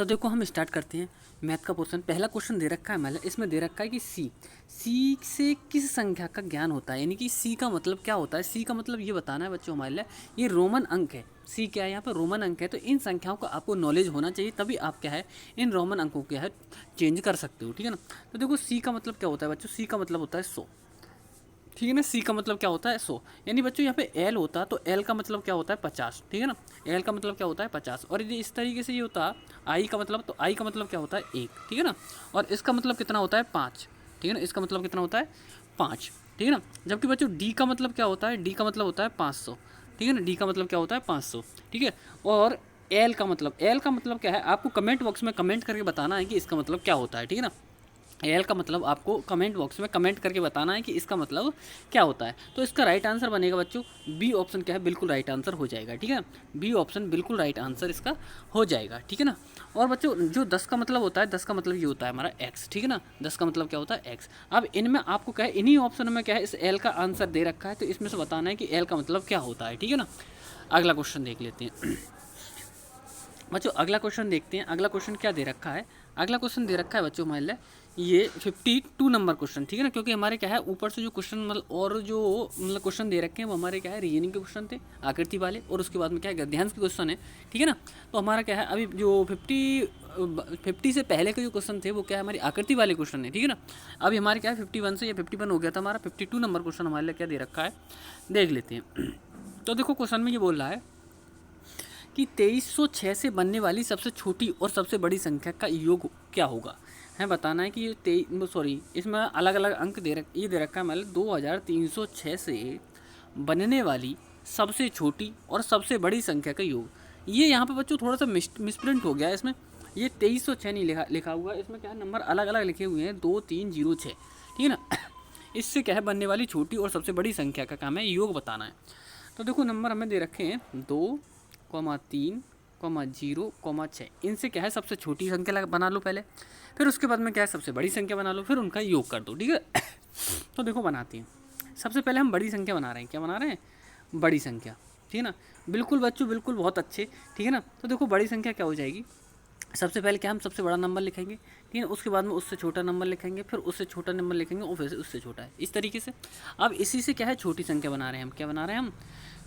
तो देखो हम स्टार्ट करते हैं मैथ का पोर्शन। पहला क्वेश्चन दे रखा है हमारे, इसमें दे रखा है कि सी से किस संख्या का ज्ञान होता है, यानी कि सी का मतलब क्या होता है। सी का मतलब ये बताना है बच्चों हमारे लिए, ये रोमन अंक है। सी क्या है, यहाँ पर रोमन अंक है, तो इन संख्याओं का आपको नॉलेज होना चाहिए, तभी आप क्या है इन रोमन अंकों को क्या है चेंज कर सकते हो, ठीक है ना। तो देखो सी का मतलब क्या होता है बच्चों, सी का मतलब होता है 100, ठीक है ना। सी का मतलब क्या होता है 100, यानी बच्चों यहाँ पे एल होता तो एल का मतलब क्या होता है 50, ठीक है ना। एल का मतलब क्या होता है 50, और यदि इस तरीके से ये होता आई का मतलब, तो आई का मतलब क्या होता है 1, ठीक है ना। और इसका मतलब कितना होता है 5, ठीक है ना। इसका मतलब कितना होता है 5, ठीक है ना। जबकि बच्चों डी का मतलब क्या होता है, डी का मतलब होता है 500, ठीक है ना। डी का मतलब क्या होता है 500, ठीक है। और एल का मतलब क्या है, आपको कमेंट बॉक्स में कमेंट करके बताना है कि इसका मतलब क्या होता है, ठीक है ना। एल का मतलब आपको कमेंट बॉक्स में कमेंट करके बताना है कि इसका मतलब क्या होता है। तो इसका राइट आंसर बनेगा बच्चों बी ऑप्शन, क्या है बिल्कुल राइट आंसर हो जाएगा, ठीक है। बी ऑप्शन बिल्कुल राइट आंसर इसका हो जाएगा, ठीक है ना। और बच्चों जो 10 का मतलब होता है, 10 का मतलब ये होता है हमारा एक्स, ठीक है ना। 10 का मतलब क्या होता है एक्स। अब इनमें आपको क्या है, इन्हीं ऑप्शन में क्या है इस एल का आंसर दे रखा है, तो इसमें से बताना है कि एल का मतलब क्या होता है, ठीक है ना। अगला क्वेश्चन देख लेते हैं बच्चों। अगला क्वेश्चन देखते हैं, अगला क्वेश्चन क्या दे रखा है। अगला क्वेश्चन दे रखा है बच्चों हमारे लिए ये 52 नंबर क्वेश्चन, ठीक है ना। क्योंकि हमारे क्या है ऊपर से जो क्वेश्चन मतलब और जो मतलब क्वेश्चन दे रखे हैं वो हमारे क्या है रीजनिंग के क्वेश्चन थे आकृति वाले, और उसके बाद में क्या है गद्यांश के क्वेश्चन है, ठीक है ना। तो हमारा क्या है अभी जो 50 से पहले के जो क्वेश्चन थे वो क्या है हमारी आकृति वाले क्वेश्चन है, ठीक है ना। अभी हमारे क्या है 51 से, ये 51 हो गया था हमारा, 52 नंबर क्वेश्चन हमारे लिए क्या दे रखा है देख लेते हैं। तो देखो क्वेश्चन में ये बोल रहा है कि 2306 से बनने वाली सबसे छोटी और सबसे बड़ी संख्या का योग क्या होगा, है बताना है कि ये इसमें अलग अलग अंक ये दे रखा है मतलब 2306 से बनने वाली सबसे छोटी और सबसे बड़ी संख्या का योग। ये यहाँ पे बच्चों थोड़ा सा मिसप्रिंट हो गया है इसमें, ये 2306 नहीं लिखा हुआ है, इसमें क्या है नंबर अलग अलग लिखे हुए हैं 2306, ठीक है ना। इससे क्या है बनने वाली छोटी और सबसे बड़ी संख्या का काम है योग बताना है। तो देखो नंबर हमें दे रखे हैं 2,3,0,6, इनसे क्या है सबसे छोटी संख्या बना लो पहले, फिर उसके बाद में क्या है सबसे बड़ी संख्या बना लो, फिर उनका योग कर दो, ठीक है। तो देखो बनाते हैं, सबसे पहले हम बड़ी संख्या बना रहे हैं, क्या बना रहे हैं बड़ी संख्या, ठीक है ना। बिल्कुल बच्चों बिल्कुल बहुत अच्छे, ठीक है ना। तो देखो बड़ी संख्या क्या हो जाएगी, सबसे पहले क्या हम सबसे बड़ा नंबर लिखेंगे, ठीक है। उसके बाद में उससे छोटा नंबर लिखेंगे, फिर उससे छोटा नंबर लिखेंगे, और फिर उससे छोटा है, इस तरीके से। अब इसी से क्या है छोटी संख्या बना रहे हैं हम, क्या बना रहे हैं हम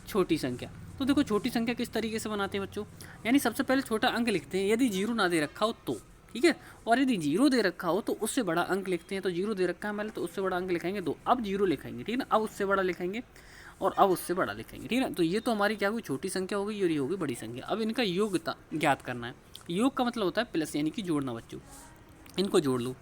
छोटी संख्या। तो देखो छोटी संख्या किस तरीके से बनाते हैं बच्चों, यानी सबसे पहले छोटा अंक लिखते हैं, यदि जीरो ना दे रखा हो तो, ठीक है। और यदि जीरो दे रखा हो तो उससे बड़ा अंक लिखते हैं, तो जीरो दे रखा है पहले तो उससे बड़ा अंक लिखेंगे 2, अब जीरो लिखेंगे, ठीक है ना, अब उससे बड़ा लिखेंगे और अब उससे बड़ा लिखेंगे, ठीक है ना। तो ये तो हमारी क्या हुई छोटी संख्या हो गई और ये होगी बड़ी संख्या। अब इनका योग ज्ञात करना है। योग का मतलब होता है प्लस, यानी कि जोड़ना बच्चों। इनको जोड़ लो,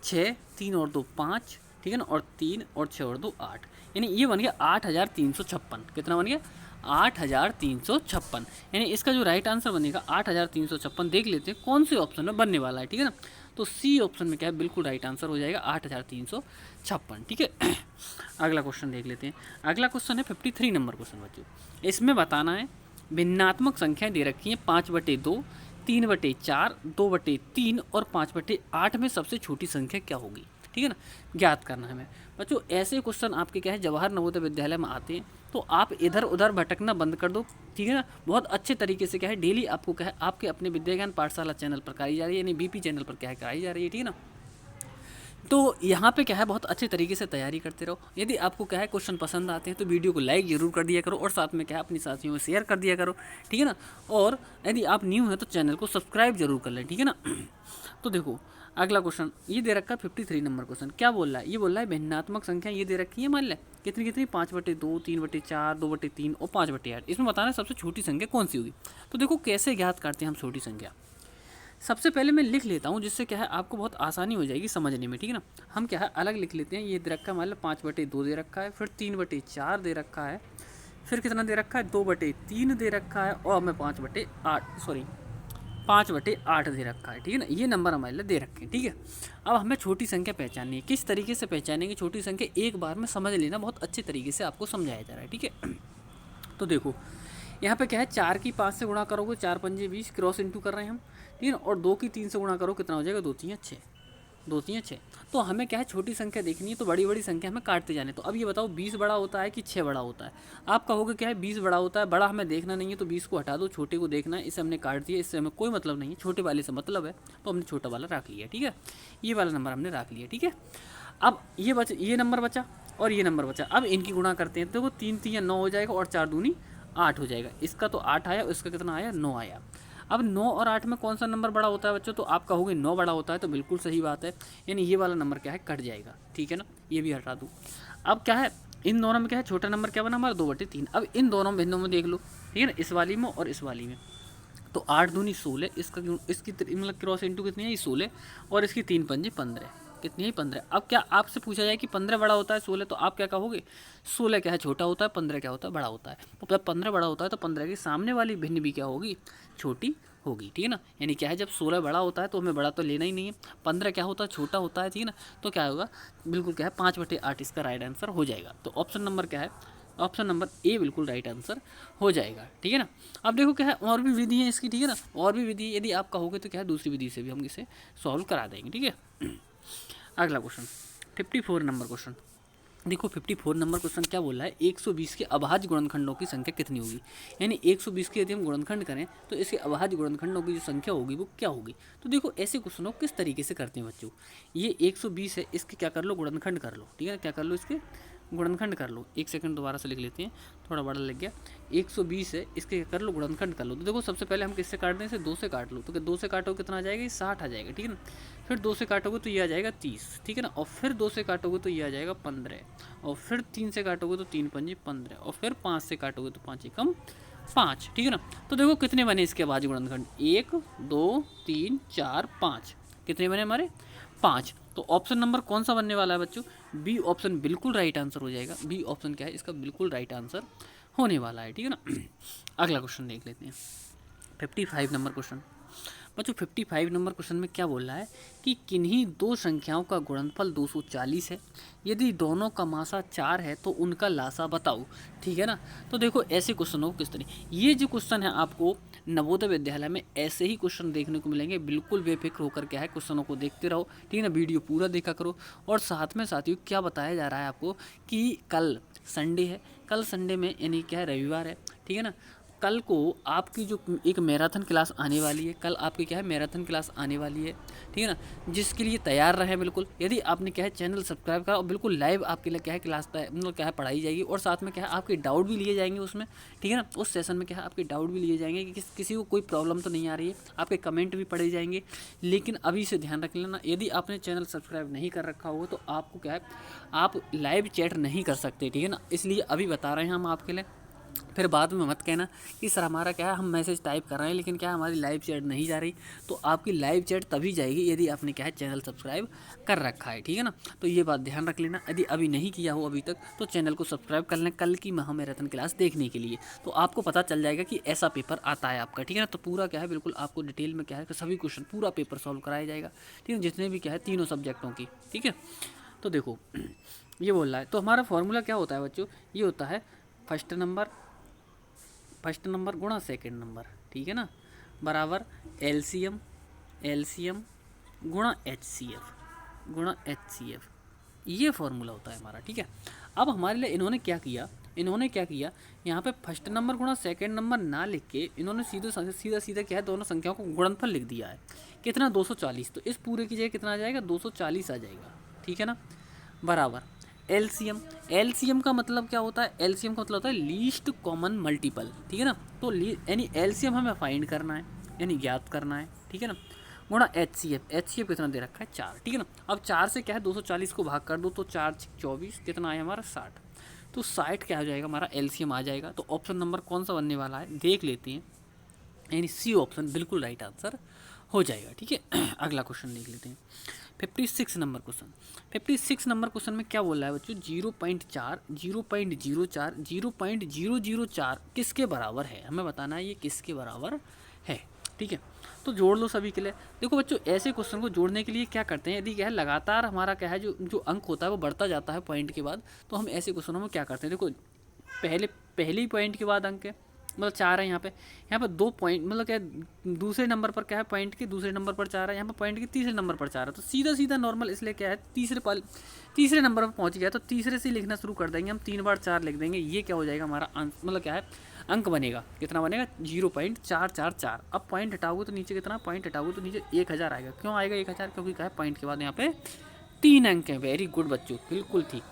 6, 3 और 2 5, ठीक है ना, और 3 और 6 और 2 8, यानी ये बन गया 8356। कितना बन गया 8356, यानी इसका जो राइट आंसर बनेगा 8356। देख लेते हैं कौन से ऑप्शन में बनने वाला है, ठीक है ना। तो सी ऑप्शन में क्या है बिल्कुल राइट आंसर हो जाएगा 8356, ठीक है। अगला क्वेश्चन देख लेते हैं। अगला क्वेश्चन है 53 नंबर क्वेश्चन बच्चों। इसमें बताना है भिन्नात्मक संख्याएं दे रखी हैं 5/2, 3/4, 2/3 और 5/8 में सबसे छोटी संख्या क्या होगी, ठीक है ना, ज्ञात करना है हमें बच्चों। ऐसे क्वेश्चन आपके क्या है जवाहर नवोदय विद्यालय में आते हैं, तो आप इधर उधर भटकना बंद कर दो, ठीक है ना। बहुत अच्छे तरीके से क्या है डेली आपको क्या है आपके अपने विद्या ज्ञान पाठशाला चैनल पर कराई जा रही है, यानी बीपी चैनल पर क्या है कराई जा रही है, ठीक है ना। तो यहाँ पे क्या है बहुत अच्छे तरीके से तैयारी करते रहो। यदि आपको क्या है क्वेश्चन पसंद आते हैं तो वीडियो को लाइक जरूर कर दिया करो, और साथ में क्या है अपनी साथियों में शेयर कर दिया करो, ठीक है ना। और यदि आप न्यू हैं तो चैनल को सब्सक्राइब जरूर कर लें, ठीक है ना। तो देखो अगला क्वेश्चन ये दे रखा है 53 नंबर क्वेश्चन, क्या बोल रहा है, ये बोल रहा है भिन्नात्मक संख्या ये दे रखी है मान लें कितनी कितनी 5/2, 3/4, 2/3 और 5/8। इसमें बताना है सबसे छोटी संख्या कौन सी होगी। तो देखो कैसे ज्ञात करते हैं हम छोटी संख्या। सबसे पहले मैं लिख लेता हूँ, जिससे क्या है आपको बहुत आसानी हो जाएगी समझने में, ठीक है ना। हम क्या है अलग लिख लेते हैं। ये दे रखा है मतलब 5/2 दे रखा है, फिर 3/4 दे रखा है, फिर कितना दे रखा है 2/3 दे रखा है, और हमें 5/8 दे रखा है, ठीक है ना। ये नंबर हमारे लिए दे रखे हैं, ठीक है। अब हमें छोटी संख्या पहचाननी है। किस तरीके से पहचानेंगे छोटी संख्या, एक बार में समझ लेना, बहुत अच्छे तरीके से आपको समझाया जा रहा है, ठीक है। तो देखो यहाँ पे क्या है 4 की 5 से गुणा करोगे 4 पंजे 20, क्रॉस इंटू कर रहे हैं हम, ठीक है ना। और 2 की 3 से गुणा करो कितना हो जाएगा 2 3 6, 2 3 6। तो हमें क्या है छोटी संख्या देखनी है, तो बड़ी बड़ी संख्या हमें काटते जाने। तो अब ये बताओ 20 बड़ा होता है कि 6 बड़ा होता है? आप कहोगे क्या है 20 बड़ा होता है, बड़ा हमें देखना नहीं है तो 20 को हटा दो, छोटे को देखना है, इसे हमने काट दिया, इससे हमें कोई मतलब नहीं है, छोटे वाले से मतलब है, तो हमने छोटा वाला रख लिया। ठीक है, ये वाला नंबर हमने रख लिया। ठीक है, अब ये नंबर बचा और ये नंबर बचा। अब इनकी गुणा करते हैं, तो वो 3 3 9 हो जाएगा और 4 दूनी 8 हो जाएगा। इसका तो 8 आया, इसका कितना आया 9 आया। अब 9 और 8 में कौन सा नंबर बड़ा होता है बच्चों? तो आप कहोगे 9 बड़ा होता है, तो बिल्कुल सही बात है, यानी ये वाला नंबर क्या है कट जाएगा। ठीक है ना, ये भी हटा दूँ। अब क्या है इन दोनों में क्या है छोटा नंबर क्या बना हमारा 2/3। अब इन दोनों भिन्नों में देख लो, ठीक है ना, इस वाली में और इस वाली में। तो 8 दूनी 16, इसका इसकी मतलब क्रॉस इंटू कितनी है 16, और इसकी 3 पंजे 15, कितनी है 15। अब क्या आपसे पूछा जाए कि 15 बड़ा होता है 16, तो आप क्या कहोगे 16 क्या है छोटा होता है, 15 क्या होता है बड़ा होता है। तो जब 15 बड़ा होता है तो 15 की सामने वाली भिन्न भी क्या होगी छोटी होगी। ठीक है ना, यानी क्या है जब 16 बड़ा होता है तो हमें बड़ा तो लेना ही नहीं है, 15 क्या होता है छोटा होता है। ठीक है ना, तो क्या होगा बिल्कुल क्या है 5/8 इसका राइट आंसर हो जाएगा। तो ऑप्शन नंबर क्या है, ऑप्शन नंबर ए बिल्कुल राइट आंसर हो जाएगा। ठीक है ना, अब देखो क्या है और भी विधि है इसकी। ठीक है ना, और भी विधि यदि आप कहोगे तो क्या है दूसरी विधि से भी हम इसे सॉल्व करा देंगे। ठीक है, अगला क्वेश्चन 54 नंबर क्वेश्चन। देखो 54 नंबर क्वेश्चन क्या बोल रहा है, 120 के अभाज्य गुणनखंडों की संख्या कितनी होगी। यानी 120 के यदि हम गुणनखंड करें तो इसके अभाज्य गुणनखंडों की जो संख्या होगी वो क्या होगी। तो देखो ऐसे क्वेश्चनों किस तरीके से करते हैं बच्चों, ये 120 है, इसके क्या कर लो गुणनखंड कर लो। ठीक है, क्या कर लो इसके गुणनखंड कर लो। एक सेकंड दोबारा से लिख लेते हैं, थोड़ा बड़ा लग गया। 120 है, इसके कर लो गुणनखंड कर लो। तो देखो सबसे पहले हम किससे काट दें, इसे 2 से काट लो। तो 2 से काटोगे कितना आ जाएगा, 60 आ जाएगा। ठीक है ना, फिर 2 से काटोगे तो ये आ जाएगा 30। ठीक है ना, और फिर 2 से काटोगे तो ये आ जाएगा 15, और फिर 3 से काटोगे तो 3 पंजे 15, और फिर 5 से काटोगे तो 5 एकम 5। ठीक है ना, तो देखो कितने बने इसके अभाज्य गुणनखंड, 1 2 3 4 5, कितने बने हमारे 5। तो ऑप्शन नंबर कौन सा बनने वाला है बच्चों, बी ऑप्शन बिल्कुल राइट आंसर हो जाएगा। बी ऑप्शन क्या है इसका बिल्कुल राइट आंसर होने वाला है। ठीक है ना, अगला क्वेश्चन देख लेते हैं 55 नंबर क्वेश्चन। बच्चों 55 नंबर क्वेश्चन में क्या बोल रहा है कि किन्हीं दो संख्याओं का गुणनफल 240 है, यदि दोनों का मासा 4 है तो उनका लासा बताओ। ठीक है ना, तो देखो ऐसे क्वेश्चनों को किस तरह, ये जो क्वेश्चन है आपको नवोदय विद्यालय में ऐसे ही क्वेश्चन देखने को मिलेंगे। बिल्कुल बेफिक्र होकर क्या है क्वेश्चनों को देखते रहो। ठीक है ना, वीडियो पूरा देखा करो। और साथ में साथियों क्या बताया जा रहा है आपको कि कल संडे है, कल संडे में यानी क्या है रविवार है। ठीक है ना, कल को आपकी जो एक मैराथन क्लास आने वाली है, कल आपकी क्या है मैराथन क्लास आने वाली है। ठीक है ना, जिसके लिए तैयार रहें बिल्कुल। यदि आपने क्या है चैनल सब्सक्राइब करा और बिल्कुल लाइव आपके लिए क्या है क्लास मतलब क्या है पढ़ाई जाएगी, और साथ में क्या है आपके डाउट भी लिए जाएंगे उसमें। ठीक है ना, उस सेशन में क्या है आपके डाउट भी लिए जाएंगे कि किसी को कोई प्रॉब्लम तो नहीं आ रही है, आपके कमेंट भी पढ़े जाएंगे। लेकिन अभी से ध्यान रख लेना, यदि आपने चैनल सब्सक्राइब नहीं कर रखा होगा तो आपको क्या है आप लाइव चैट नहीं कर सकते। ठीक है ना, इसलिए अभी बता रहे हैं हम आपके लिए, फिर बाद में मत कहना कि सर हमारा क्या है हम मैसेज टाइप कर रहे हैं लेकिन क्या है हमारी लाइव चैट नहीं जा रही। तो आपकी लाइव चैट तभी जाएगी यदि आपने क्या है चैनल सब्सक्राइब कर रखा है। ठीक है ना, तो ये बात ध्यान रख लेना। यदि अभी नहीं किया हो अभी तक तो चैनल को सब्सक्राइब कर लें कल की महामैराथन क्लास देखने के लिए। तो आपको पता चल जाएगा कि ऐसा पेपर आता है आपका। ठीक है ना, तो पूरा क्या है बिल्कुल आपको डिटेल में क्या है सभी क्वेश्चन पूरा पेपर सॉल्व कराया जाएगा। ठीक है, जितने भी क्या है तीनों सब्जेक्टों की। ठीक है, तो देखो ये बोल रहा है, तो हमारा फॉर्मूला क्या होता है बच्चों, ये होता है फर्स्ट नंबर गुणा सेकंड नंबर। ठीक है ना, बराबर एलसीएम गुणा एचसीएफ, ये फॉर्मूला होता है हमारा। ठीक है, अब हमारे लिए इन्होंने क्या किया यहाँ पे फर्स्ट नंबर गुणा सेकंड नंबर ना लिख के इन्होंने सीधा क्या है दोनों संख्याओं को गुणनफल लिख दिया है। कितना 240, तो इस पूरे की जगह कितना आ जाएगा 240 आ जाएगा। ठीक है ना, बराबर एलसीएम का मतलब क्या होता है, एलसीएम का मतलब होता है लीस्ट कॉमन मल्टीपल। ठीक है ना, तो यानी एलसीएम हमें फाइंड करना है यानी ज्ञात करना है। ठीक है ना, गुणा एचसीएफ कितना दे रखा है 4। ठीक है ना, अब 4 से क्या है 240 को भाग कर दो तो 4 24, कितना आया हमारा 60। तो 60 क्या हो जाएगा हमारा एलसीएम आ जाएगा। तो ऑप्शन नंबर कौन सा बनने वाला है देख लेते हैं, यानी सी ऑप्शन बिल्कुल राइट आंसर हो जाएगा। ठीक है, अगला क्वेश्चन देख लेते हैं 56 नंबर क्वेश्चन में क्या बोल रहा है बच्चों 0.004 किसके बराबर है, हमें बताना है ये किसके बराबर है। ठीक है, तो जोड़ लो सभी के लिए। देखो बच्चों ऐसे क्वेश्चन को जोड़ने के लिए क्या करते हैं, यदि क्या है लगातार हमारा क्या है जो अंक होता है वो बढ़ता जाता है पॉइंट के बाद, तो हम ऐसे क्वेश्चनों में क्या करते हैं, देखो पहले ही पॉइंट के बाद अंक है मतलब 4 है यहाँ पे 2 पॉइंट मतलब क्या है, दूसरे नंबर पर क्या है पॉइंट के दूसरे नंबर पर 4 है, यहाँ पर पॉइंट के तीसरे नंबर पर 4 है, तो सीधा सीधा नॉर्मल इसलिए क्या है तीसरे नंबर पर पहुँच गया तो तीसरे से लिखना शुरू कर देंगे हम, 3 बार 4 लिख देंगे, ये क्या हो जाएगा हमारा मतलब क्या है अंक बनेगा, कितना बनेगा 0.444। अब पॉइंट हटाओगे तो नीचे कितना, पॉइंट हटाओगे तो नीचे 1000 आएगा। क्यों आएगा 1000, क्योंकि क्या है पॉइंट के बाद यहाँ पे 3 अंक हैं। वेरी गुड बच्चों, बिल्कुल ठीक,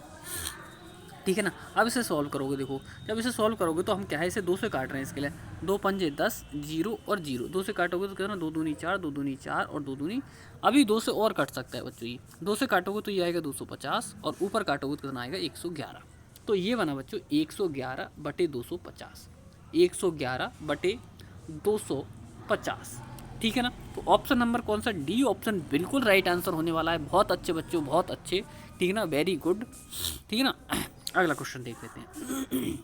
ठीक है ना। अब इसे सॉल्व करोगे, देखो जब इसे सॉल्व करोगे तो हम क्या है इसे 2 से काट रहे हैं, इसके लिए 2 पंजे 10, 0 और 0, 2 से काटोगे तो कितना 2 दूनी 4, 2 दूनी 4 और 2 दूनी, अभी 2 से और कट सकता है बच्चों, ये 2 से काटोगे तो ये आएगा 250 और ऊपर काटोगे तो कितना आएगा 111। तो ये बना बच्चों 111/250, 111/250, ठीक है ना। तो ऑप्शन नंबर कौन सा, डी ऑप्शन बिल्कुल राइट आंसर होने वाला है। बहुत अच्छे बच्चों, बहुत अच्छे, ठीक है ना, वेरी गुड, ठीक है ना। अगला क्वेश्चन देख लेते हैं।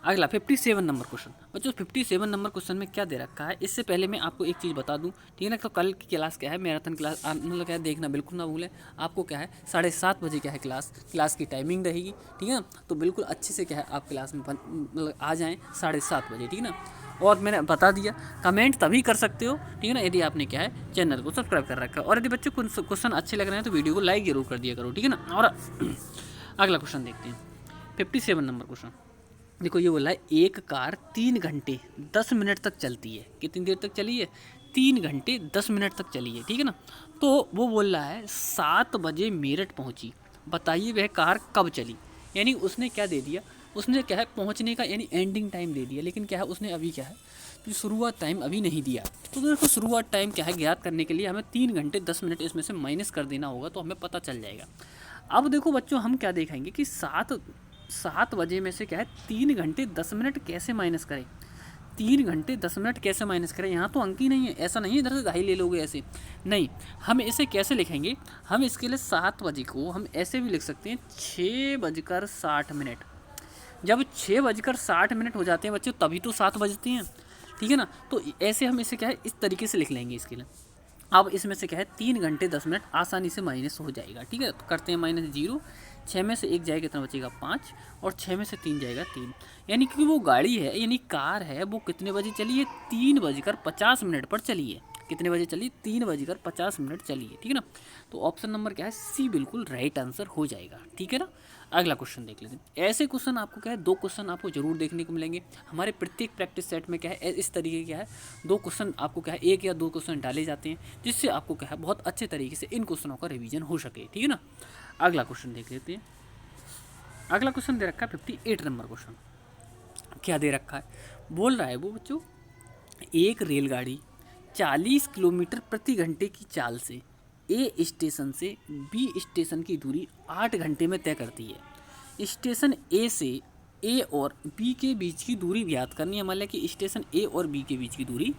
अगला 57 नंबर क्वेश्चन बच्चों, 57 नंबर क्वेश्चन में क्या दे रखा है, इससे पहले मैं आपको एक चीज़ बता दूं, ठीक है ना। तो कल की क्लास क्या है, मैराथन क्लास, मतलब क्या है देखना बिल्कुल ना भूलें। आपको क्या है 7:30 बजे क्या है क्लास की टाइमिंग रहेगी, ठीक है ना। तो बिल्कुल अच्छे से क्या है आप क्लास में मतलब आ जाएँ 7:30 बजे, ठीक है ना। और मैंने बता दिया, कमेंट तभी कर सकते हो, ठीक है ना, यदि आपने क्या है चैनल को सब्सक्राइब कर रखा है। और यदि बच्चों क्वेश्चन अच्छे लग रहे हैं तो वीडियो को लाइक जरूर कर दिया करो, ठीक है ना। और अगला क्वेश्चन देखते हैं 57 नंबर क्वेश्चन। देखो ये बोला है एक कार 3 घंटे 10 मिनट तक चलती है। कितनी देर तक चली है, 3 घंटे 10 मिनट तक चली है, ठीक है ना। तो वो बोल रहा है 7 बजे मेरठ पहुंची, बताइए वह कार कब चली। यानी उसने क्या दे दिया, उसने क्या है पहुंचने का यानी एंडिंग टाइम दे दिया, लेकिन क्या है उसने अभी क्या है तो शुरुआत टाइम अभी नहीं दिया। तो देखो शुरुआत टाइम क्या है ज्ञात करने के लिए हमें 3 घंटे 10 मिनट इसमें से माइनस कर देना होगा, तो हमें पता चल जाएगा। अब देखो बच्चों हम क्या देखेंगे कि 7 बजे में से क्या है 3 घंटे 10 मिनट कैसे माइनस करें, 3 घंटे 10 मिनट कैसे माइनस करें। यहाँ तो अंक ही नहीं है, ऐसा नहीं है इधर से दहाई ले लोगे ऐसे नहीं। हम इसे कैसे लिखेंगे, हम इसके लिए 7 बजे को हम ऐसे भी लिख सकते हैं 6:60। जब 6:60 हो जाते हैं बच्चों तभी तो 7 बजते हैं, ठीक है ना। तो ऐसे हम इसे क्या है इस तरीके से लिख लेंगे इसके लिए। अब इसमें से क्या है 3 घंटे 10 मिनट आसानी से माइनस हो जाएगा, ठीक है। तो करते हैं -0, 6 में से 1 जाएगा कितना बचेगा 5 और 6 में से 3 जाएगा 3। यानी कि वो गाड़ी है यानी कार है वो कितने बजे चली है, 3:50 पर चली है। कितने बजे चली, 3:50 चली है, ठीक है ना। तो ऑप्शन नंबर क्या है सी बिल्कुल राइट आंसर हो जाएगा, ठीक है ना। अगला क्वेश्चन देख लेते हैं। ऐसे क्वेश्चन आपको क्या है 2 क्वेश्चन आपको जरूर देखने को मिलेंगे हमारे प्रत्येक प्रैक्टिस सेट में। क्या है इस तरीके क्या है 2 क्वेश्चन आपको क्या है 1 या 2 क्वेश्चन डाले जाते हैं, जिससे आपको क्या है बहुत अच्छे तरीके से इन क्वेश्चनों का रिवीजन हो सके, ठीक है ना। अगला क्वेश्चन देख लेते हैं। अगला क्वेश्चन दे रखा है 58 नंबर क्वेश्चन। क्या दे रखा है, बोल रहा है वो बच्चों एक रेलगाड़ी 40 किलोमीटर प्रति घंटे की चाल से ए स्टेशन से बी स्टेशन की दूरी 8 घंटे में तय करती है। स्टेशन ए से ए और बी के बीच की दूरी ज्ञात करनी है। मान लिया कि स्टेशन ए और बी के बीच की दूरी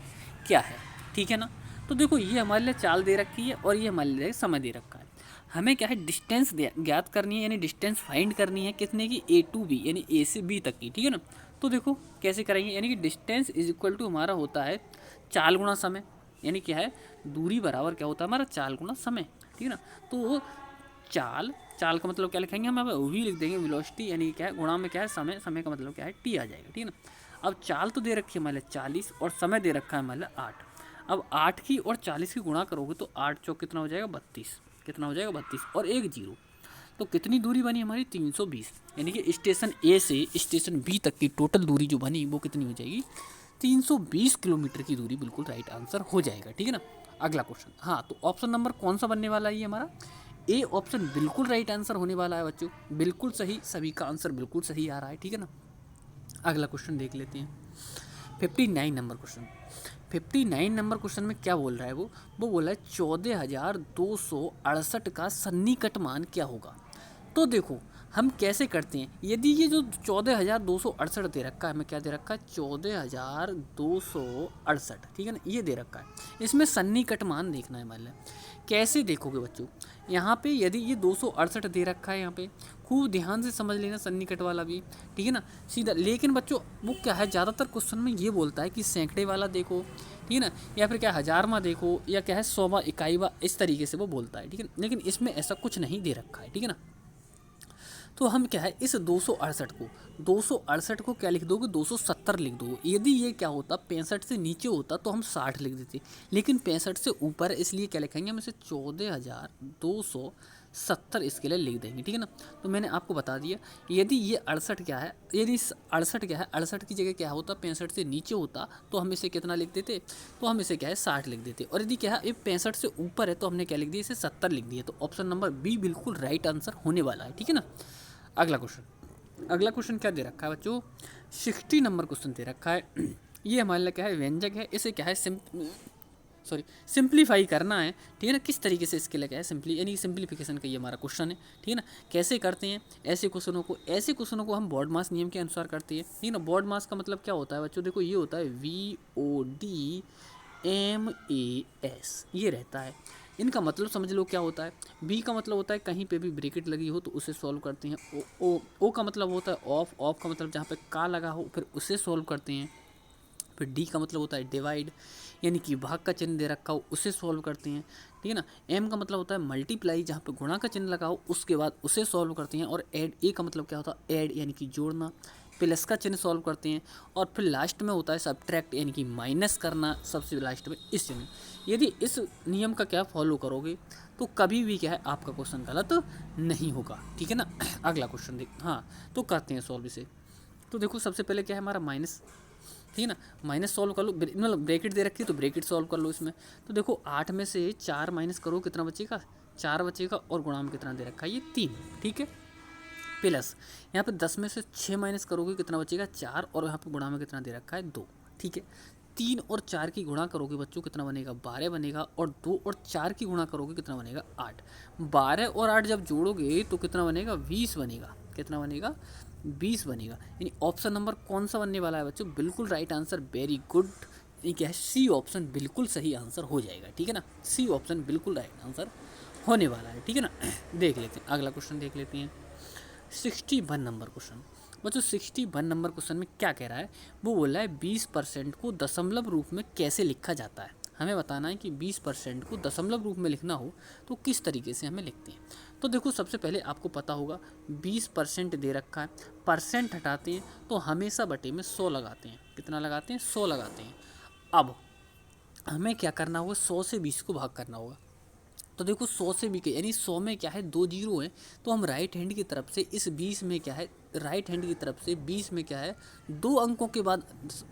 क्या है, ठीक है ना। तो देखो ये हमारे लिए चाल दे रखी है और ये हमारे लिए समय दे रखा है। हमें क्या है डिस्टेंस ज्ञात करनी है यानी डिस्टेंस फाइंड करनी है कितने की, ए टू बी यानी ए से बी तक की, ठीक है ना। तो देखो कैसे करेंगे, यानी कि डिस्टेंस इज इक्वल टू हमारा होता है चाल गुणा समय, यानी क्या है दूरी बराबर क्या होता है हमारा चाल गुणा समय, ठीक है ना। तो चाल का मतलब क्या लिखेंगे हम, वही लिख देंगे वेलोसिटी, यानी क्या है गुणा में क्या है समय, समय का मतलब क्या है टी आ जाएगा, ठीक है ना। अब चाल तो दे रखी है हमारे 40 और समय दे रखा है हमारे 8। अब 8 की और 40 की गुणा करोगे तो 8 चौक कितना हो जाएगा 32, कितना हो जाएगा 32 और 1 0। तो कितनी दूरी बनी हमारी 320, यानी कि स्टेशन ए से स्टेशन बी तक की टोटल दूरी जो बनी वो कितनी हो जाएगी 320 किलोमीटर की दूरी बिल्कुल राइट आंसर हो जाएगा, ठीक है ना। अगला क्वेश्चन, हाँ तो ऑप्शन नंबर कौन सा बनने वाला है ये हमारा ए ऑप्शन बिल्कुल राइट आंसर होने वाला है बच्चों, बिल्कुल सही, सभी का आंसर बिल्कुल सही आ रहा है, ठीक है ना। अगला क्वेश्चन देख लेते हैं 59 नंबर क्वेश्चन। 59 नंबर क्वेश्चन में क्या बोल रहा है वो बोल रहा है 14,268 का सन्निकट मान क्या होगा। तो देखो हम कैसे करते हैं, यदि ये जो 14,268 दे रखा है, हमें क्या दे रखा है 14,268, ठीक है ना, ये दे रखा है। इसमें सन्निकट मान देखना है। मान लें कैसे देखोगे बच्चों, यहाँ पे यदि ये 268 दे रखा है, यहाँ पे खूब ध्यान से समझ लेना सन्निकट वाला भी, ठीक है ना सीधा। लेकिन बच्चों वो क्या है ज़्यादातर क्वेश्चन में ये बोलता है कि सैकड़े वाला देखो, ठीक है ना, या फिर क्या हजारवा देखो, या क्या है 100वां 21वां, इस तरीके से वो बोलता है, ठीक है। लेकिन इसमें ऐसा कुछ नहीं दे रखा है, ठीक है ना। तो हम क्या है इस 268 को क्या लिख दोगे, 270 लिख दोगे। यदि ये क्या होता 65 से नीचे होता तो हम 60 लिख देते, लेकिन 65 से ऊपर है इसलिए क्या लिखेंगे हम इसे 14,270 इसके लिए लिख देंगे, ठीक है ना। तो मैंने आपको बता दिया यदि ये 68 क्या है, यदि 68 क्या है, 68 की जगह क्या होता 65 से नीचे होता तो हम इसे कितना लिख देते, तो हम इसे क्या है 60 लिख देते। और यदि क्या है ये 65 से ऊपर है तो हमने क्या लिख दिया, इसे 70 लिख दिया। तो ऑप्शन नंबर बी बिल्कुल राइट आंसर होने वाला है, ठीक है ना। अगला क्वेश्चन क्या दे रखा है बच्चों, 60 नंबर क्वेश्चन दे रखा है। ये हमारे लिए क्या है व्यंजक है, इसे क्या है सिंप्लीफाई करना है, ठीक है ना। किस तरीके से इसके लिए क्या है यानी सिंप्लीफिकेशन का ये हमारा क्वेश्चन है, ठीक है ना। कैसे करते हैं ऐसे क्वेश्चनों को हम बॉड मास नियम के अनुसार करते हैं, ठीक है ना। बॉड मास का मतलब क्या होता है बच्चों, देखो ये होता है VODMAS, ये रहता है। इनका मतलब समझ लो क्या होता है। बी का मतलब होता है कहीं पे भी ब्रैकेट लगी हो तो उसे सॉल्व करते हैं। ओ का मतलब होता है ऑफ का मतलब जहाँ पे का लगा हो फिर उसे सॉल्व करते हैं। फिर डी का मतलब होता है डिवाइड, यानी कि भाग का चिन्ह दे रखा हो उसे सॉल्व करते हैं, ठीक है ना। एम का मतलब होता है मल्टीप्लाई, जहाँ पे गुणा का चिन्ह लगा हो उसके बाद उसे सॉल्व करते हैं। और ऐड, ए का मतलब क्या होता है ऐड, यानी कि जोड़ना। प्लस का चिन्ह सॉल्व करते हैं। और फिर लास्ट में होता है सब्ट्रैक्ट, यानी कि माइनस करना सबसे लास्ट में इस चिन्ह। यदि इस नियम का क्या फॉलो करोगे तो कभी भी क्या है आपका क्वेश्चन गलत नहीं होगा, ठीक है ना। अगला क्वेश्चन देख, हाँ तो करते हैं सॉल्व इसे। तो देखो सबसे पहले क्या है हमारा माइनस, ठीक है ना। माइनस सॉल्व कर लो, मतलब ब्रैकेट दे रखी है तो ब्रैकेट सॉल्व कर लो इसमें। तो देखो 8 में से 4 माइनस करो कितना बचेगा, 4 बचेगा। और गुणा में कितना दे रखा है ये 3, ठीक है। प्लस यहाँ पे 10 में से 6 माइनस करोगे कितना बचेगा 4, और यहाँ पे गुणा में कितना दे रखा है 2, ठीक है। 3 और 4 की गुणा करोगे बच्चों कितना बनेगा 12 बनेगा। और 2 और 4 की गुणा करोगे कितना बनेगा 8। 12 और 8 जब जोड़ोगे तो कितना बनेगा 20 बनेगा, कितना बनेगा 20 बनेगा। यानी ऑप्शन नंबर कौन सा बनने वाला है बच्चों, बिल्कुल राइट आंसर, वेरी गुड। ये क्या है सी ऑप्शन बिल्कुल सही आंसर हो जाएगा, ठीक है ना। सी ऑप्शन बिल्कुल राइट आंसर होने वाला है, ठीक है ना। देख लेते हैं अगला क्वेश्चन, देख लेते हैं 61 नंबर क्वेश्चन। बच्चों 61 नंबर क्वेश्चन में क्या कह रहा है, वो बोल रहा है 20% को दशमलव रूप में कैसे लिखा जाता है। हमें बताना है कि 20% को दशमलव रूप में लिखना हो तो किस तरीके से हमें लिखते हैं। तो देखो सबसे पहले आपको पता होगा 20% दे रखा है, परसेंट हटाते हैं तो हमेशा बटे में 100 लगाते हैं। कितना लगाते हैं 100 लगाते हैं। अब हमें क्या करना होगा 100 से 20 को भाग करना होगा। तो देखो 100 से भी यानी 100 में क्या है 2 जीरो है, तो हम राइट हैंड की तरफ से इस 20 में क्या है, राइट हैंड की तरफ से 20 में क्या है 2 अंकों के बाद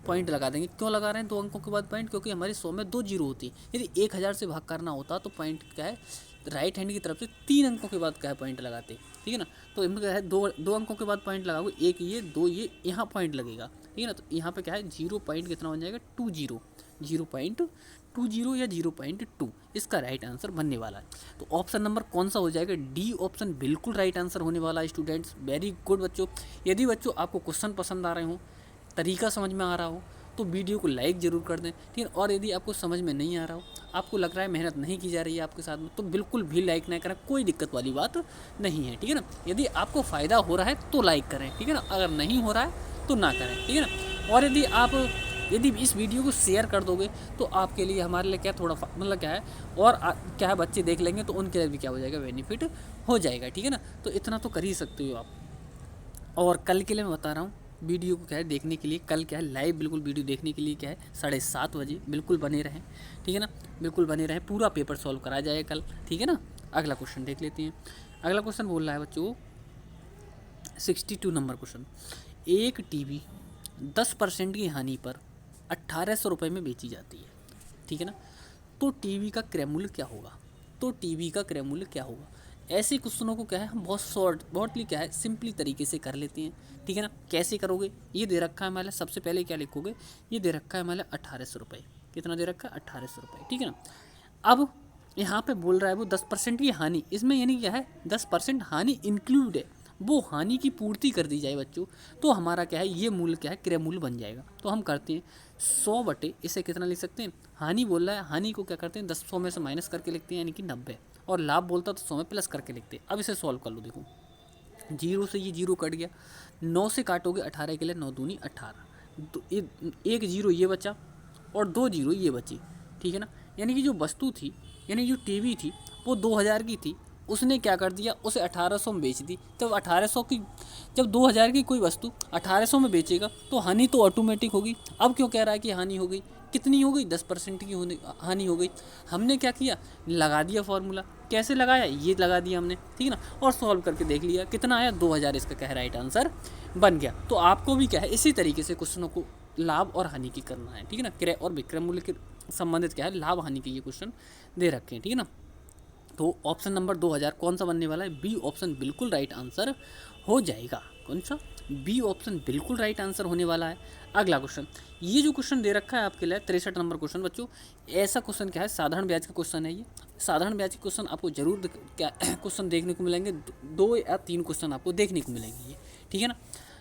पॉइंट लगा देंगे। क्यों लगा रहे हैं 2 अंकों के बाद पॉइंट, क्योंकि हमारे 100 में 2 जीरो होती है। यदि 1000 से भाग करना होता तो पॉइंट क्या है राइट हैंड की तरफ से 3 अंकों के बाद क्या है पॉइंट लगाते, ठीक है ना। तो इनमें क्या है दो अंकों के बाद पॉइंट लगाओगे, एक ये 2 ये यहाँ पॉइंट लगेगा, ठीक है ना। तो यहाँ पे क्या है 0 पॉइंट कितना बन जाएगा 20, 0.20 या 0.2 इसका राइट आंसर बनने वाला है। तो ऑप्शन नंबर कौन सा हो जाएगा, डी ऑप्शन बिल्कुल राइट आंसर होने वाला है स्टूडेंट्स, वेरी गुड बच्चों। यदि बच्चों आपको क्वेश्चन पसंद आ रहे हो, तरीका समझ में आ रहा हो तो वीडियो को लाइक ज़रूर कर दें, ठीक है। और यदि आपको समझ में नहीं आ रहा हो, आपको लग रहा है मेहनत नहीं की जा रही है आपके साथ में, तो बिल्कुल भी लाइक ना करें, कोई दिक्कत वाली बात नहीं है, ठीक है ना। यदि आपको फ़ायदा हो रहा है तो लाइक करें, ठीक है ना। अगर नहीं हो रहा है तो ना करें, ठीक है ना। और यदि इस वीडियो को शेयर कर दोगे तो आपके लिए हमारे लिए क्या थोड़ा मतलब क्या है और क्या है बच्चे देख लेंगे तो उनके लिए भी क्या हो जाएगा बेनिफिट हो जाएगा, ठीक है ना। तो इतना तो कर ही सकते हो आप। और कल के लिए मैं बता रहा हूँ वीडियो को क्या है देखने के लिए, कल क्या है लाइव बिल्कुल वीडियो देखने के लिए क्या है 7:30 बजे बिल्कुल बने रहें, ठीक है ना। बिल्कुल बने रहें, पूरा पेपर सॉल्व करा जाएगा कल, ठीक है ना। अगला क्वेश्चन देख लेते हैं। अगला क्वेश्चन बोल रहा है बच्चों 62 नंबर क्वेश्चन, एक टीवी 10% की हानि पर 1800 रुपये में बेची जाती है, ठीक है ना। तो टीवी का क्रय मूल्य क्या होगा, तो टीवी का क्रय मूल्य क्या होगा। ऐसे क्वेश्चनों को क्या है हम बहुत क्या है सिंपली तरीके से कर लेते हैं, ठीक है ना। कैसे करोगे, ये दे रखा है हमारे, सबसे पहले क्या लिखोगे, ये दे रखा है हमारे 1800 रुपये, कितना दे रखा है 1800 रुपये, ठीक है ना। अब यहाँ पे बोल रहा है वो 10% की हानि, इसमें यानी क्या है 10% हानि इंक्लूड है, वो हानि की पूर्ति कर दी जाए बच्चों, तो हमारा क्या है ये मूल्य क्या है क्रय मूल्य बन जाएगा। तो हम करते हैं 100 बटे इसे कितना लिख सकते हैं, हानि बोल रहा है, हानि को क्या करते हैं 100 में से माइनस करके लिखते हैं यानी कि 90, और लाभ बोलता तो 100 में प्लस करके लिखते हैं। अब इसे सॉल्व कर लो, देखो 0 से ये 0 कट गया, 9 से काटोगे 18 के लिए 9 दूनी 18, तो एक 0 ये बचा और 2 0 ये बची, ठीक है ना। यानी कि जो वस्तु थी यानी जो टीवी थी वो 2000 की थी, उसने क्या कर दिया, उसे 1800 में बेच दी। जब 1800 की, जब 2000 की कोई वस्तु 1800 में बेचेगा तो हानि तो ऑटोमेटिक होगी। अब क्यों कह रहा है कि हानि हो गई, कितनी हो गई, 10% की हानि हो गई। हमने क्या किया, लगा दिया फॉर्मूला। कैसे लगाया, ये लगा दिया हमने, ठीक है ना, और सॉल्व करके देख लिया कितना आया, 2000 इसका क्या है राइट आंसर बन गया। तो आपको भी क्या है इसी तरीके से क्वेश्चनों को लाभ और हानि की करना है, ठीक है ना। क्रय और विक्रय मूल्य के संबंधित क्या है, लाभ हानि के ये क्वेश्चन दे रखे हैं, ठीक है ना। तो ऑप्शन नंबर 2000 कौन सा बनने वाला है, बी ऑप्शन बिल्कुल राइट आंसर हो जाएगा। कौन सा, बी ऑप्शन बिल्कुल राइट आंसर होने वाला है। अगला क्वेश्चन, ये जो क्वेश्चन दे रखा है आपके लिए 63 नंबर क्वेश्चन बच्चों, ऐसा क्वेश्चन क्या है, साधारण ब्याज का क्वेश्चन है ये। साधारण ब्याज के क्वेश्चन आपको जरूर क्या क्वेश्चन देखने को मिलेंगे, 2 या 3 क्वेश्चन आपको देखने को मिलेंगे ये, ठीक है ना।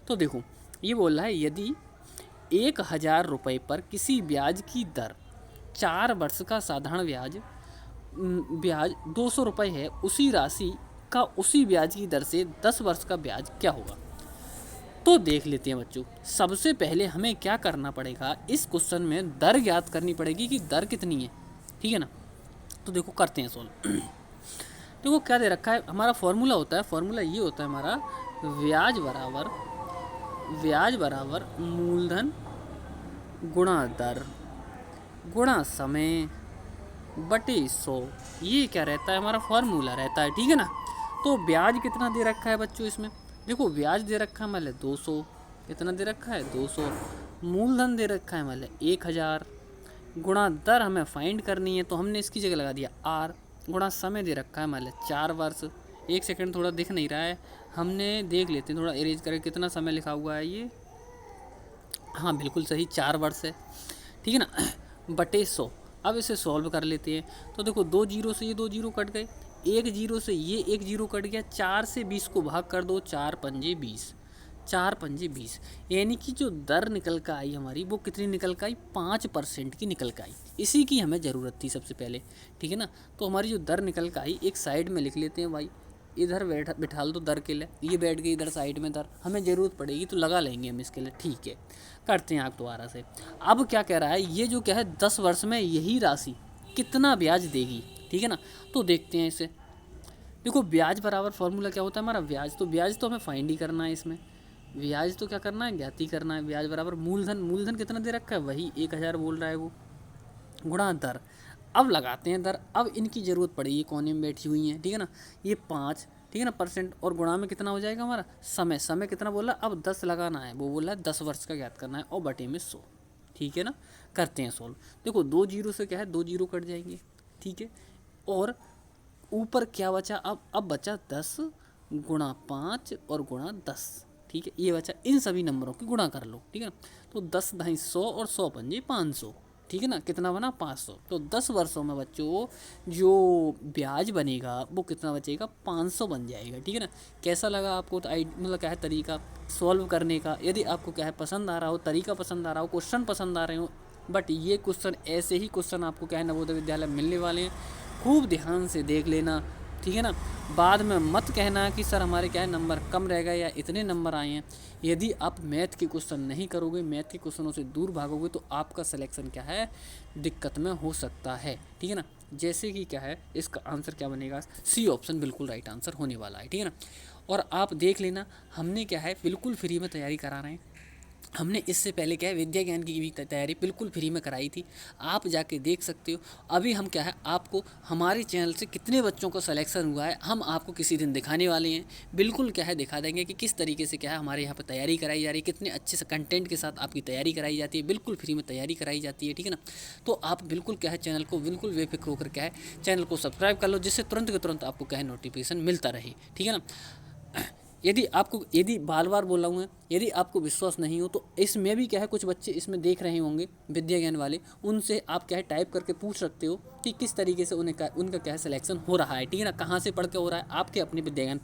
तो देखो ये बोल रहा है, यदि 1000 रुपये पर किसी ब्याज की दर 4 वर्ष का साधारण ब्याज 200 रुपये है, उसी राशि का उसी ब्याज की दर से 10 वर्ष का ब्याज क्या होगा। तो देख लेते हैं बच्चों, सबसे पहले हमें क्या करना पड़ेगा, इस क्वेश्चन में दर ज्ञात करनी पड़ेगी कि दर कितनी है, ठीक है ना। तो देखो करते हैं सोल्व। देखो क्या दे रखा है, हमारा फॉर्मूला होता है, फॉर्मूला ये होता है हमारा, ब्याज बराबर मूलधन गुणा दर गुणा समय बटे 100। ये क्या रहता है, हमारा फॉर्मूला रहता है, ठीक है ना। तो ब्याज कितना दे रखा है बच्चों इसमें, देखो ब्याज दे रखा है मतलब 200, कितना दे रखा है 200, मूलधन दे रखा है मतलब 1000, गुणा दर हमें फाइंड करनी है तो हमने इसकी जगह लगा दिया आर, गुणा समय दे रखा है मतलब 4 वर्ष। 1 सेकंड थोड़ा दिख नहीं रहा है, हमने देख लेते हैं, थोड़ा इरेज करके कितना समय लिखा हुआ है ये, हाँ बिल्कुल सही 4 वर्ष है, ठीक है ना, बटे 100। अब इसे सॉल्व कर लेते हैं। तो देखो 2 जीरो से ये 2 जीरो कट गए, 1 जीरो से ये 1 जीरो कट गया, 4 से 20 को भाग कर दो, 4 पंजे 20, 4 पंजे 20, यानी कि जो दर निकल कर आई हमारी वो कितनी निकल कर आई, 5% की निकल कर आई। इसी की हमें ज़रूरत थी सबसे पहले, ठीक है ना। तो हमारी जो दर निकल कर आई, एक साइड में लिख लेते हैं भाई, इधर बिठा दो दर के लिए, ये बैठ गई इधर साइड में दर, हमें ज़रूरत पड़ेगी तो लगा लेंगे हम इसके लिए, ठीक है। करते हैं आप दोबारा से। अब क्या कह रहा है, ये जो क्या है 10 वर्ष में यही राशि कितना ब्याज देगी, ठीक है ना। तो देखते हैं इसे, देखो ब्याज बराबर फॉर्मूला क्या होता है हमारा, ब्याज तो हमें फाइंड ही करना है इसमें, ब्याज तो क्या करना है, ज्ञात ही करना है। ब्याज बराबर मूलधन कितना दे रखा है, वही 1000 बोल रहा है वो, गुणा दर। अब लगाते हैं दर, अब इनकी ज़रूरत पड़ेगी, कोने में बैठी हुई हैं, ठीक है ना, ये 5, ठीक है ना परसेंट, और गुणा में कितना हो जाएगा हमारा समय कितना बोला, अब 10 लगाना है, वो बोला है 10 वर्ष का ज्ञात करना है, और बटे में 100, ठीक है ना। करते हैं सोल्व। देखो 2 जीरो से क्या है, 2 जीरो कट जाएंगे, ठीक है, और ऊपर क्या बचा, अब बचा 10 गुणा 5 और गुणा 10, ठीक है, ये बचा, इन सभी नंबरों की गुणा कर लो, ठीक है ना। तो 10 ढाई 100 और 100 पंजे 500, ठीक है ना, कितना बना 500। तो 10 वर्षों में बच्चों जो ब्याज बनेगा वो कितना बचेगा, 500 बन जाएगा, ठीक है ना। कैसा लगा आपको, तो मतलब क्या है तरीका सॉल्व करने का, यदि आपको क्या है पसंद आ रहा हो, तरीका पसंद आ रहा हो, क्वेश्चन पसंद आ रहे हो, बट ये क्वेश्चन ऐसे ही क्वेश्चन आपको क्या है नवोदय विद्यालय मिलने वाले हैं, खूब ध्यान से देख लेना, ठीक है ना। बाद में मत कहना कि सर हमारे क्या है नंबर कम रह गए या इतने नंबर आए हैं। यदि आप मैथ के क्वेश्चन नहीं करोगे, मैथ के क्वेश्चनों से दूर भागोगे, तो आपका सिलेक्शन क्या है दिक्कत में हो सकता है, ठीक है ना। जैसे कि क्या है इसका आंसर क्या बनेगा, सी ऑप्शन बिल्कुल राइट आंसर होने वाला है, ठीक है ना। और आप देख लेना, हमने क्या है बिल्कुल फ्री में तैयारी करा रहे हैं। हमने इससे पहले क्या है विद्या ज्ञान की भी तैयारी बिल्कुल फ्री में कराई थी, आप जाके देख सकते हो। अभी हम क्या है आपको हमारे चैनल से कितने बच्चों का सिलेक्शन हुआ है हम आपको किसी दिन दिखाने वाले हैं, बिल्कुल क्या है दिखा देंगे कि किस तरीके से क्या है हमारे यहाँ पर तैयारी कराई जा रही है, कितने अच्छे से कंटेंट के साथ आपकी तैयारी कराई जाती है, बिल्कुल फ्री में तैयारी कराई जाती है, ठीक है ना। तो आप बिल्कुल क्या है चैनल को बिल्कुल बेफिक्र होकर क्या है चैनल को सब्सक्राइब कर लो, जिससे तुरंत के तुरंत आपको क्या है नोटिफिकेशन मिलता रहे, ठीक है ना। यदि बार बार बोल रहा हूँ, यदि आपको विश्वास नहीं हो तो इसमें भी क्या है कुछ बच्चे इसमें देख रहे होंगे विद्या ज्ञान वाले, उनसे आप क्या है टाइप करके पूछ सकते हो कि किस तरीके से उनका क्या है सिलेक्शन हो रहा है, ठीक है ना, कहाँ से पढ़ के हो रहा है, आपके अपने विद्या ज्ञान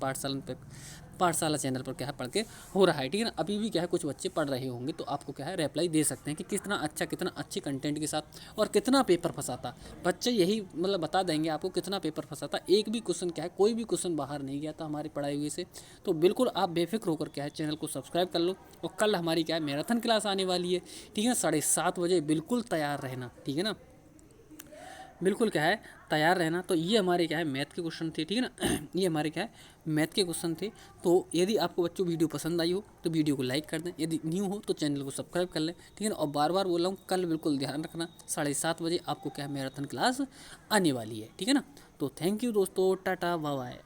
पाठशाला चैनल पर क्या है पढ़ के हो रहा है, ठीक है ना। अभी भी क्या है कुछ बच्चे पढ़ रहे होंगे तो आपको क्या है रिप्लाई दे सकते हैं कि कितना अच्छे कंटेंट के साथ और कितना पेपर फंसाता बच्चे, यही मतलब बता देंगे आपको कितना पेपर फंसाता। एक भी क्वेश्चन क्या है कोई भी क्वेश्चन बाहर नहीं गया था हमारी पढ़ाई हुई से। तो बिल्कुल आप बेफिक्र होकर क्या है चैनल को सब्सक्राइब कर लो, और कल हमारी क्या है मैराथन क्लास आने वाली है, ठीक है ना, 7:30 बजे बिल्कुल तैयार रहना, ठीक है ना। बिल्कुल क्या है तैयार रहना। तो ये हमारे क्या है मैथ के क्वेश्चन थे, ठीक है ना। ये हमारे क्या है मैथ के क्वेश्चन थे। तो यदि आपको बच्चों वीडियो पसंद आई हो तो वीडियो को लाइक कर दें, यदि न्यू हो तो चैनल को सब्सक्राइब कर लें, ठीक है ना। और बार बार बोल रहा हूँ, कल बिल्कुल ध्यान रखना 7:30 बजे आपको क्या है मैराथन क्लास आने वाली है, ठीक है ना। तो थैंक यू दोस्तों, टाटा बाय बाय।